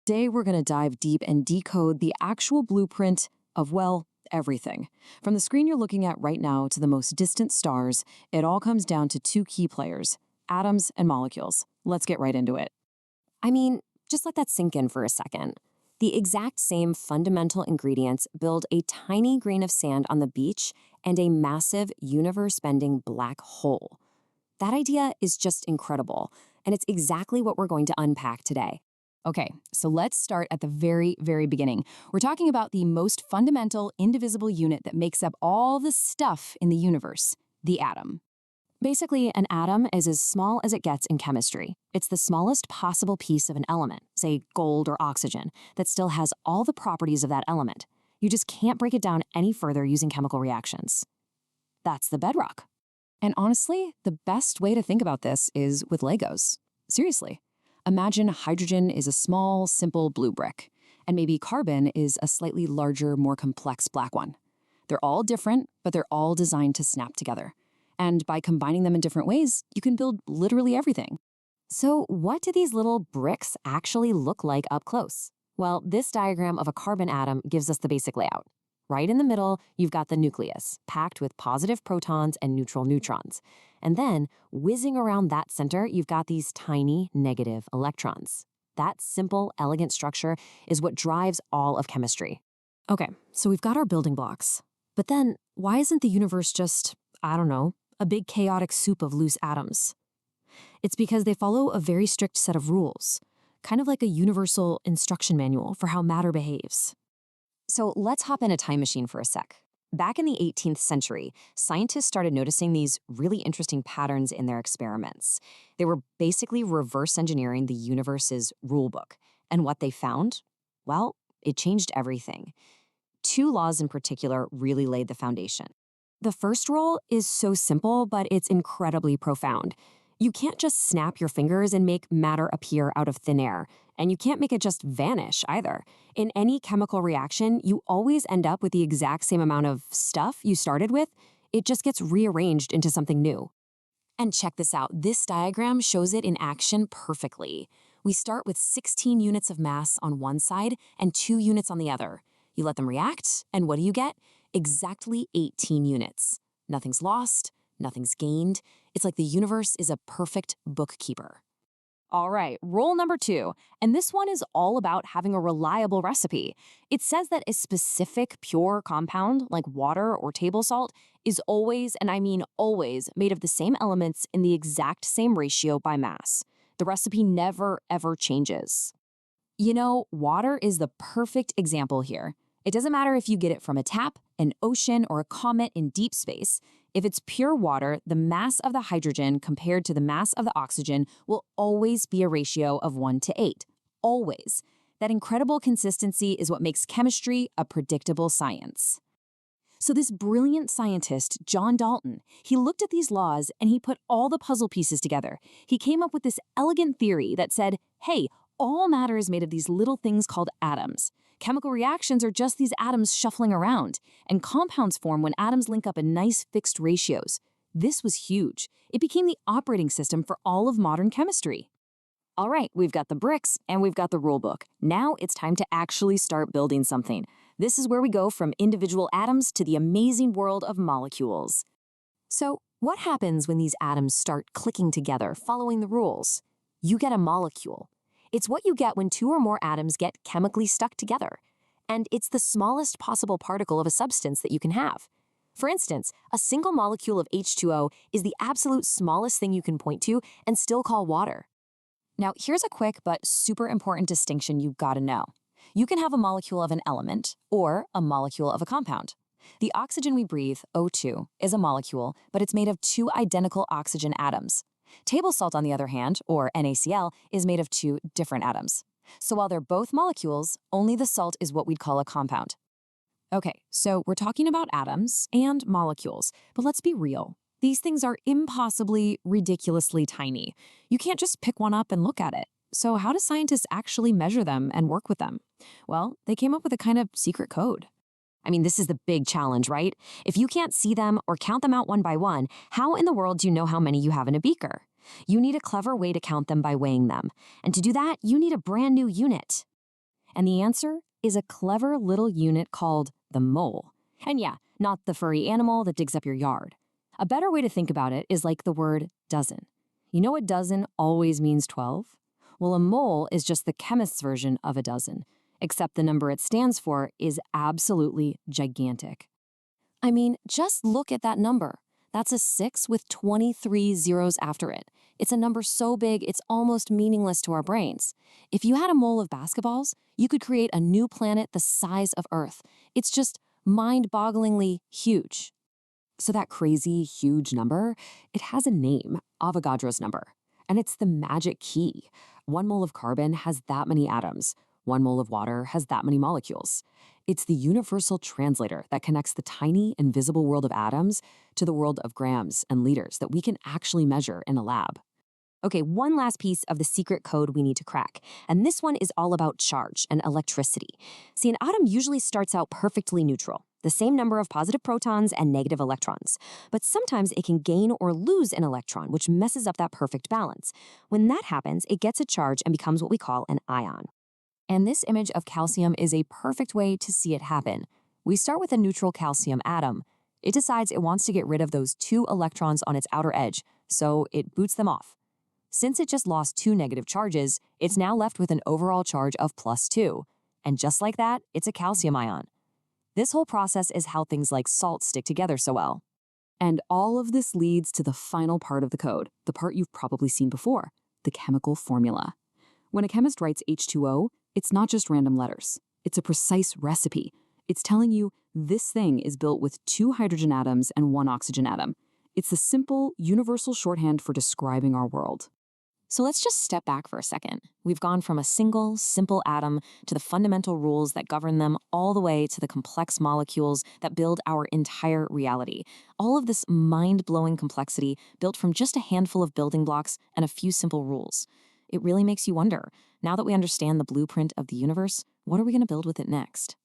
Today, we're going to dive deep and decode the actual blueprint of, well, everything. From the screen you're looking at right now to the most distant stars, it all comes down to two key players: atoms and molecules. Let's get right into it. I mean, just let that sink in for a second. The exact same fundamental ingredients build a tiny grain of sand on the beach and a massive universe-bending black hole. That idea is just incredible, and it's exactly what we're going to unpack today. Okay, so let's start at the very, very beginning. We're talking about the most fundamental, indivisible unit that makes up all the stuff in the universe, the atom. Basically, an atom is as small as it gets in chemistry. It's the smallest possible piece of an element, say gold or oxygen, that still has all the properties of that element. You just can't break it down any further using chemical reactions. That's the bedrock. And honestly, the best way to think about this is with Legos. Seriously. Imagine hydrogen is a small, simple blue brick, and maybe carbon is a slightly larger, more complex black one. They're all different, but they're all designed to snap together. And by combining them in different ways, you can build literally everything. So what do these little bricks actually look like up close? Well, this diagram of a carbon atom gives us the basic layout. Right in the middle, you've got the nucleus, packed with positive protons and neutral neutrons. And then, whizzing around that center, you've got these tiny negative electrons. That simple, elegant structure is what drives all of chemistry. Okay, so we've got our building blocks. But then, why isn't the universe just, I don't know, a big chaotic soup of loose atoms? It's because they follow a very strict set of rules, kind of like a universal instruction manual for how matter behaves. So let's hop in a time machine for a sec. Back in the 18th century, scientists started noticing these really interesting patterns in their experiments. They were basically reverse engineering the universe's rulebook. And what they found? Well, it changed everything. Two laws in particular really laid the foundation. The first rule is so simple, but it's incredibly profound. You can't just snap your fingers and make matter appear out of thin air. And you can't make it just vanish either. In any chemical reaction, you always end up with the exact same amount of stuff you started with. It just gets rearranged into something new. And check this out. This diagram shows it in action perfectly. We start with 16 units of mass on one side and 2 units on the other. You let them react, and what do you get? Exactly 18 units. Nothing's lost. Nothing's gained. It's like the universe is a perfect bookkeeper. All right, rule number 2, and this one is all about having a reliable recipe. It says that a specific pure compound, like water or table salt, is always, and I mean always, made of the same elements in the exact same ratio by mass. The recipe never, ever changes. You know, water is the perfect example here. It doesn't matter if you get it from a tap, an ocean, or a comet in deep space. If it's pure water, the mass of the hydrogen compared to the mass of the oxygen will always be a ratio of 1 to 8. Always. That incredible consistency is what makes chemistry a predictable science. So this brilliant scientist, John Dalton, he looked at these laws and he put all the puzzle pieces together. He came up with this elegant theory that said, hey, all matter is made of these little things called atoms. Chemical reactions are just these atoms shuffling around, and compounds form when atoms link up in nice fixed ratios. This was huge. It became the operating system for all of modern chemistry. All right, we've got the bricks and we've got the rulebook. Now it's time to actually start building something. This is where we go from individual atoms to the amazing world of molecules. So, what happens when these atoms start clicking together, following the rules? You get a molecule. It's what you get when 2 or more atoms get chemically stuck together. And it's the smallest possible particle of a substance that you can have. For instance, a single molecule of H2O is the absolute smallest thing you can point to and still call water. Now, here's a quick but super important distinction you've got to know. You can have a molecule of an element or a molecule of a compound. The oxygen we breathe, O2, is a molecule, but it's made of 2 identical oxygen atoms. Table salt, on the other hand, or NaCl, is made of 2 different atoms. So while they're both molecules, only the salt is what we'd call a compound. Okay, so we're talking about atoms and molecules, but let's be real. These things are impossibly, ridiculously tiny. You can't just pick one up and look at it. So how do scientists actually measure them and work with them? Well, they came up with a kind of secret code. I mean, this is the big challenge, right? If you can't see them or count them out one by one, how in the world do you know how many you have in a beaker? You need a clever way to count them by weighing them. And to do that, you need a brand new unit. And the answer is a clever little unit called the mole. And yeah, not the furry animal that digs up your yard. A better way to think about it is like the word dozen. You know a dozen always means 12? Well, a mole is just the chemist's version of a dozen, except the number it stands for is absolutely gigantic. I mean, just look at that number. That's a 6 with 23 zeros after it. It's a number so big it's almost meaningless to our brains. If you had a mole of basketballs, you could create a new planet the size of Earth. It's just mind-bogglingly huge. So that crazy, huge number, it has a name, Avogadro's number. And it's the magic key. 1 mole of carbon has that many atoms. 1 mole of water has that many molecules. It's the universal translator that connects the tiny, invisible world of atoms to the world of grams and liters that we can actually measure in a lab. Okay, one last piece of the secret code we need to crack, and this one is all about charge and electricity. See, an atom usually starts out perfectly neutral, the same number of positive protons and negative electrons. But sometimes it can gain or lose an electron, which messes up that perfect balance. When that happens, it gets a charge and becomes what we call an ion. And this image of calcium is a perfect way to see it happen. We start with a neutral calcium atom. It decides it wants to get rid of those 2 electrons on its outer edge, so it boots them off. Since it just lost 2 negative charges, it's now left with an overall charge of +2. And just like that, it's a calcium ion. This whole process is how things like salt stick together so well. And all of this leads to the final part of the code, the part you've probably seen before, the chemical formula. When a chemist writes H2O, it's not just random letters. It's a precise recipe. It's telling you this thing is built with 2 hydrogen atoms and 1 oxygen atom. It's the simple, universal shorthand for describing our world. So let's just step back for a second. We've gone from a single, simple atom to the fundamental rules that govern them all the way to the complex molecules that build our entire reality. All of this mind-blowing complexity built from just a handful of building blocks and a few simple rules. It really makes you wonder, now that we understand the blueprint of the universe, what are we going to build with it next?